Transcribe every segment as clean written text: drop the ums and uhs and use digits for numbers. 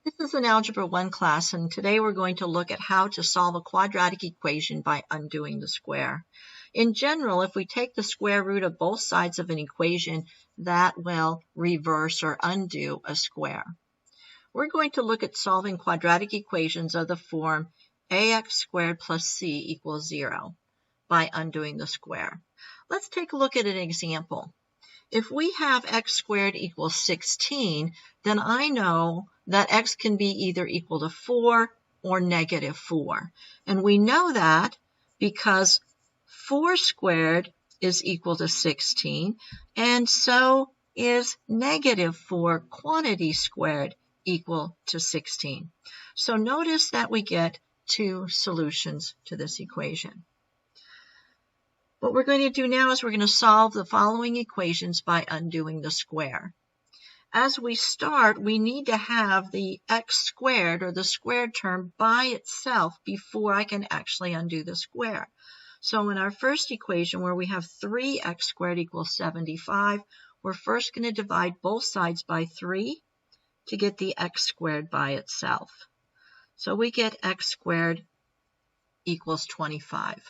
This is an Algebra 1 class, and today we're going to look at how to solve a quadratic equation by undoing the square. In general, if we take the square root of both sides of an equation, that will reverse or undo a square. We're going to look at solving quadratic equations of the form ax squared plus c equals 0 by undoing the square. Let's take a look at an example. If we have x squared equals 16, then I know that x can be either equal to 4 or negative 4. And we know that because 4 squared is equal to 16, and so is negative 4 quantity squared equal to 16. So notice that we get two solutions to this equation. What we're going to do now is we're going to solve the following equations by undoing the square. As we start, we need to have the x squared, or the squared term, by itself before I can actually undo the square. So in our first equation, where we have 3x squared equals 75, we're first going to divide both sides by 3 to get the x squared by itself. So we get x squared equals 25.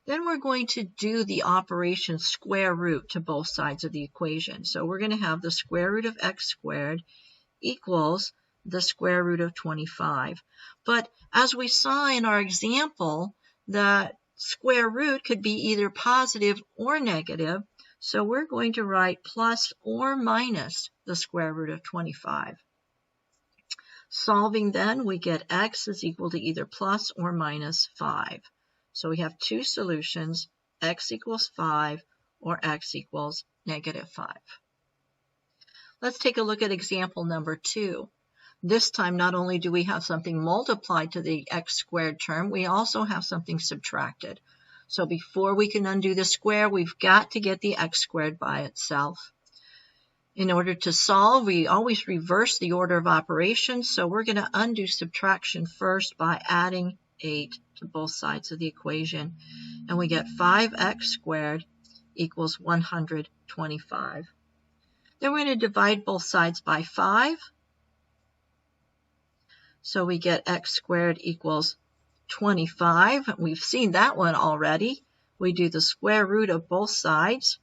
Then we're going to do the operation square root to both sides of the equation. So we're going to have the square root of x squared equals the square root of 25. But as we saw in our example, the square root could be either positive or negative. So we're going to write plus or minus the square root of 25. Solving then, we get x is equal to either plus or minus 5. So we have two solutions, x equals 5 or x equals negative 5. Let's take a look at example number 2. This time, not only do we have something multiplied to the x squared term, we also have something subtracted. So before we can undo the square, we've got to get the x squared by itself. In order to solve, we always reverse the order of operations, so we're going to undo subtraction first by adding 8 to both sides of the equation, and we get 5x squared equals 125. Then we're going to divide both sides by 5, so we get x squared equals 25. We've seen that one already. We do the square root of both sides,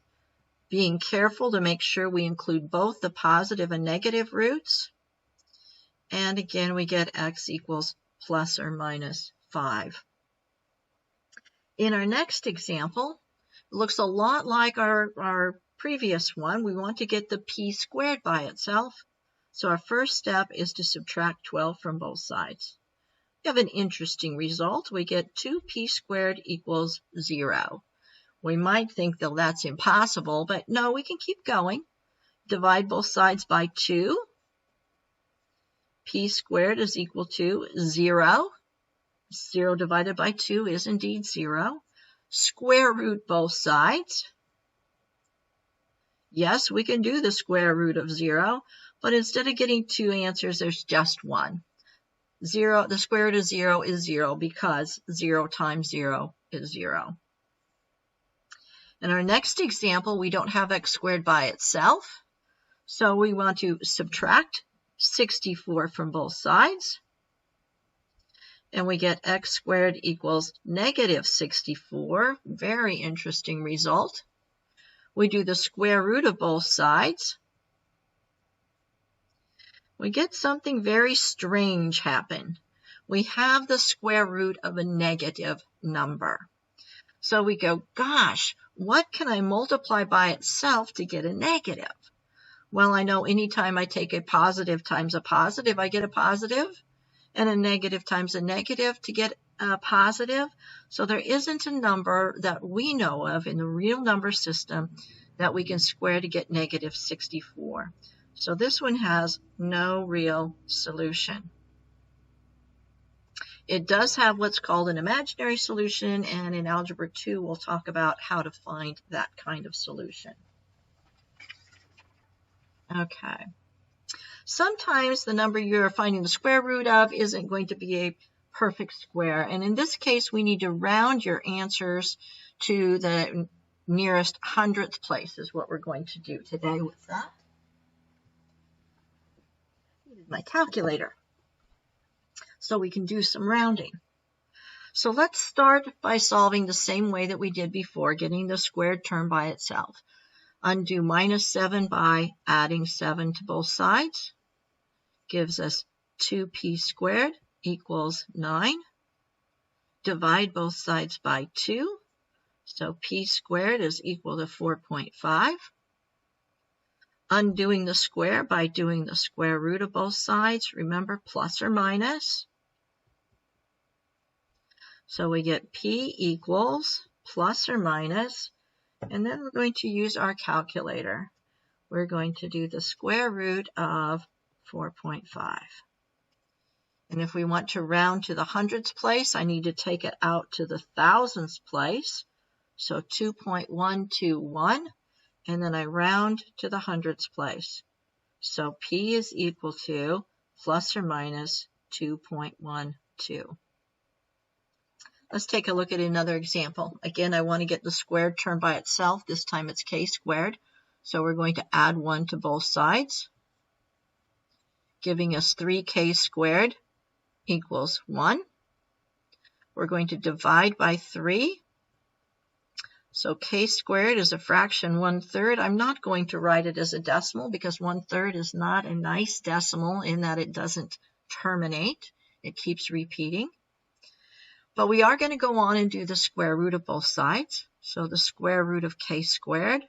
being careful to make sure we include both the positive and negative roots. And again, we get x equals plus or minus 5. In our next example, it looks a lot like our previous one. We want to get the p squared by itself. So our first step is to subtract 12 from both sides. We have an interesting result. We get 2p squared equals 0. We might think that that's impossible, but no, we can keep going. Divide both sides by 2. P squared is equal to 0. 0 divided by 2 is indeed 0. Square root both sides. Yes, we can do the square root of 0, but instead of getting two answers, there's just one. 0, the square root of 0 is 0 because 0 times 0 is 0. In our next example, we don't have x squared by itself, so we want to subtract 64 from both sides, and we get x squared equals negative 64. Very interesting result. We do the square root of both sides. We get something very strange happen. We have the square root of a negative number. So we go, gosh, what can I multiply by itself to get a negative? Well, I know anytime I take a positive times a positive, I get a positive, and a negative times a negative to get a positive. So there isn't a number that we know of in the real number system that we can square to get negative 64. So this one has no real solution. It does have what's called an imaginary solution, and in Algebra 2, we'll talk about how to find that kind of solution. Okay. Sometimes the number you're finding the square root of isn't going to be a perfect square, and in this case, we need to round your answers to the nearest hundredth place is what we're going to do today with that. This is my calculator. so we can do some rounding. So let's start by solving the same way that we did before, getting the squared term by itself. Undo minus 7 by adding 7 to both sides. Gives us 2p squared equals 9. Divide both sides by 2. So p squared is equal to 4.5. Undoing the square by doing the square root of both sides. Remember, plus or minus. So we get p equals plus or minus, and then we're going to use our calculator. We're going to do the square root of 4.5. And if we want to round to the hundredths place, I need to take it out to the thousandths place. So 2.121, and then I round to the hundredths place. So p is equal to plus or minus 2.12. Let's take a look at another example. Again, I want to get the squared term by itself. This time it's k squared. So we're going to add 1 to both sides, giving us 3k squared equals 1. We're going to divide by 3. So k squared is a fraction 1/3. I'm not going to write it as a decimal because 1/3 is not a nice decimal in that it doesn't terminate. It keeps repeating. But we are going to go on and do the square root of both sides. So the square root of k squared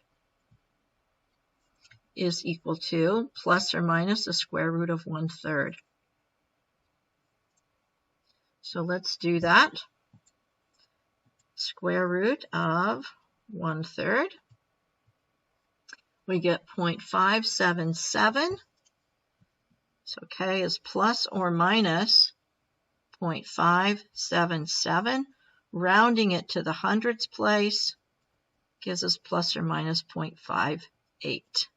is equal to plus or minus the square root of 1/3. So let's do that. Square root of 1/3. We get 0.577. So k is plus or minus 0.577. Rounding it to the hundredths place gives us plus or minus 0.58.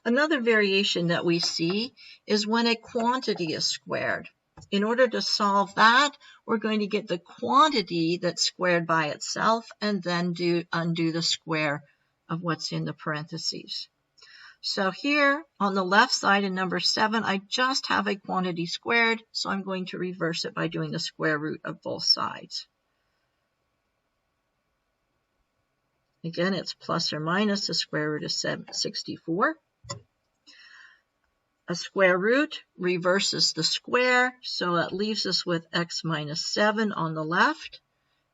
Another variation that we see is when a quantity is squared. In order to solve that, we're going to get the quantity that's squared by itself and then undo the square of what's in the parentheses. So here on the left side in number 7, I just have a quantity squared, so I'm going to reverse it by doing the square root of both sides. Again, it's plus or minus the square root of 64. A square root reverses the square, so it leaves us with x minus 7 on the left.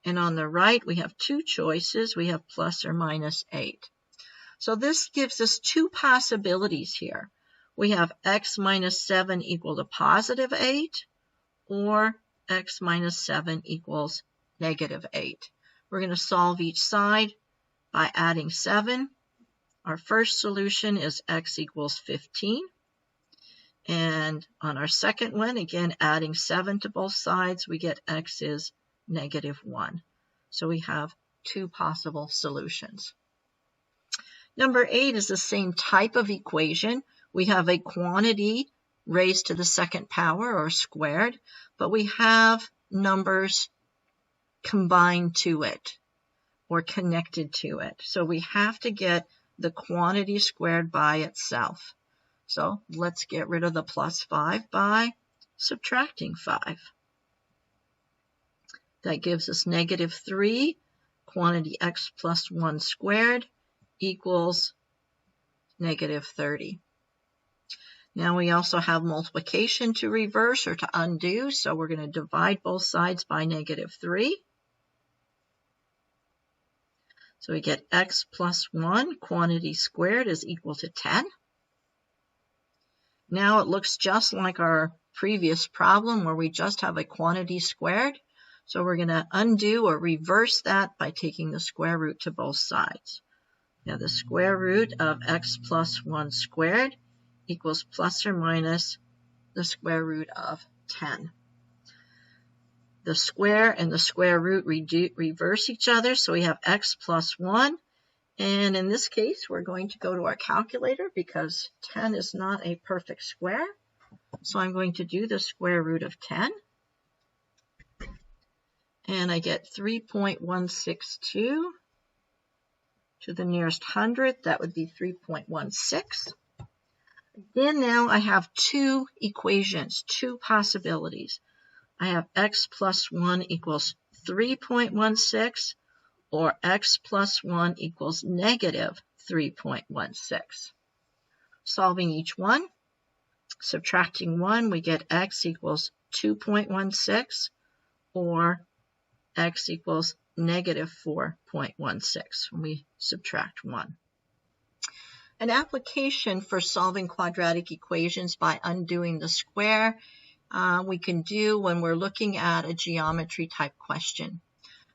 And on the right, we have two choices. We have plus or minus 8. So this gives us two possibilities here. We have x minus 7 equal to positive 8, or x minus 7 equals negative 8. We're going to solve each side by adding 7. Our first solution is x equals 15. And on our second one, again, adding 7 to both sides, we get x is negative 1. So we have two possible solutions. Number 8 is the same type of equation. We have a quantity raised to the second power or squared, but we have numbers combined to it or connected to it. So we have to get the quantity squared by itself. So let's get rid of the plus 5 by subtracting 5. That gives us negative 3. Quantity x plus 1 squared equals negative 30. Now we also have multiplication to reverse or to undo, so we're going to divide both sides by negative 3. So we get x plus 1, quantity squared, is equal to 10. Now it looks just like our previous problem where we just have a quantity squared. So we're going to undo or reverse that by taking the square root to both sides. Now the square root of x plus 1 squared equals plus or minus the square root of 10. The square and the square root reverse each other, so we have x plus 1. And in this case, we're going to go to our calculator because 10 is not a perfect square. So I'm going to do the square root of 10. And I get 3.162 to the nearest hundredth. That would be 3.16. Then now I have two equations, two possibilities. I have x plus 1 equals 3.16 or x plus 1 equals negative 3.16. Solving each one, subtracting 1, we get x equals 2.16 or x equals negative 4.16 when we subtract 1. An application for solving quadratic equations by undoing the square we can do when we're looking at a geometry type question.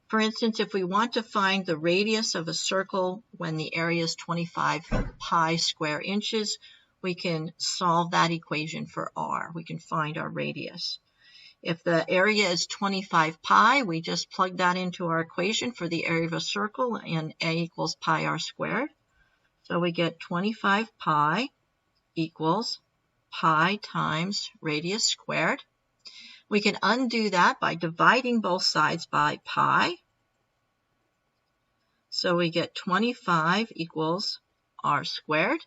For instance, if we want to find the radius of a circle when the area is 25 pi square inches, we can solve that equation for r. We can find our radius. If the area is 25 pi, we just plug that into our equation for the area of a circle, and a equals pi r squared. So we get 25 pi equals pi times radius squared. We can undo that by dividing both sides by pi. So we get 25 equals r squared.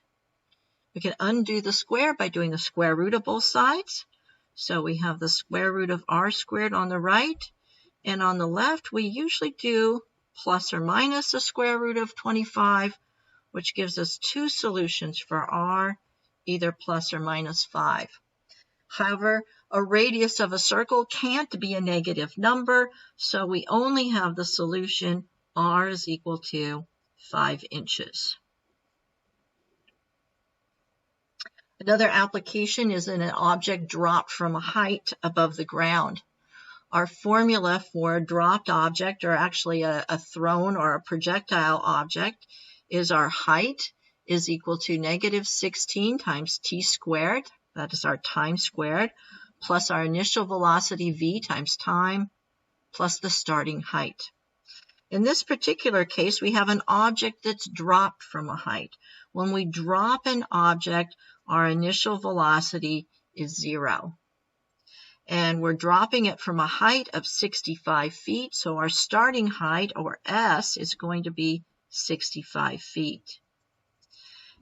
We can undo the square by doing the square root of both sides. So we have the square root of r squared on the right, and on the left we usually do plus or minus the square root of 25, which gives us two solutions for r, either plus or minus 5. However, a radius of a circle can't be a negative number, so we only have the solution r is equal to 5 inches. Another application is in an object dropped from a height above the ground. Our formula for a dropped object, or actually a thrown or a projectile object, is our height is equal to negative 16 times t squared, that is our time squared, plus our initial velocity v times time, plus the starting height. In this particular case, we have an object that's dropped from a height. When we drop an object, our initial velocity is 0. And we're dropping it from a height of 65 feet, so our starting height, or s, is going to be 65 feet.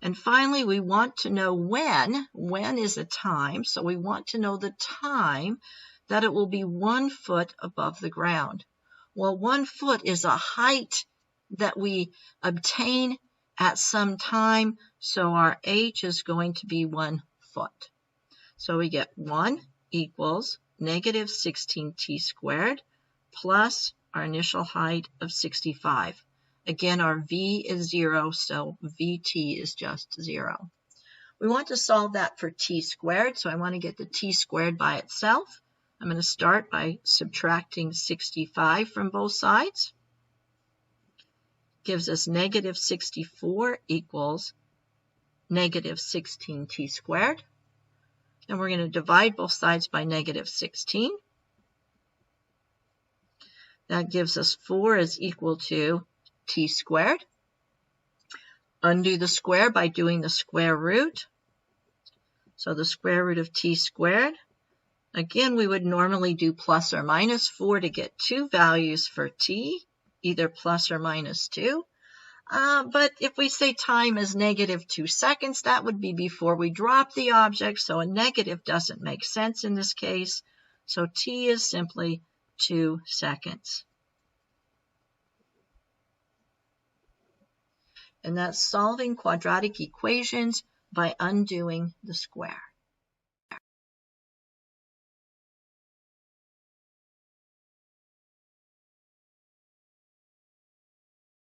And finally, we want to know when. When is a time, so we want to know the time that it will be 1 foot above the ground. Well, 1 foot is a height that we obtain at some time, so our h is going to be 1 foot. So we get 1 equals negative 16t squared plus our initial height of 65. Again, our v is 0, so vt is just 0. We want to solve that for t squared, so I want to get the t squared by itself. I'm going to start by subtracting 65 from both sides. Gives us negative 64 equals negative 16t squared. And we're going to divide both sides by negative 16. That gives us 4 is equal to t squared. Undo the square by doing the square root. So the square root of t squared. Again, we would normally do plus or minus 4 to get two values for t, either plus or minus 2. But if we say time is negative 2 seconds, that would be before we drop the object, so a negative doesn't make sense in this case. So t is simply 2 seconds. And that's solving quadratic equations by undoing the square.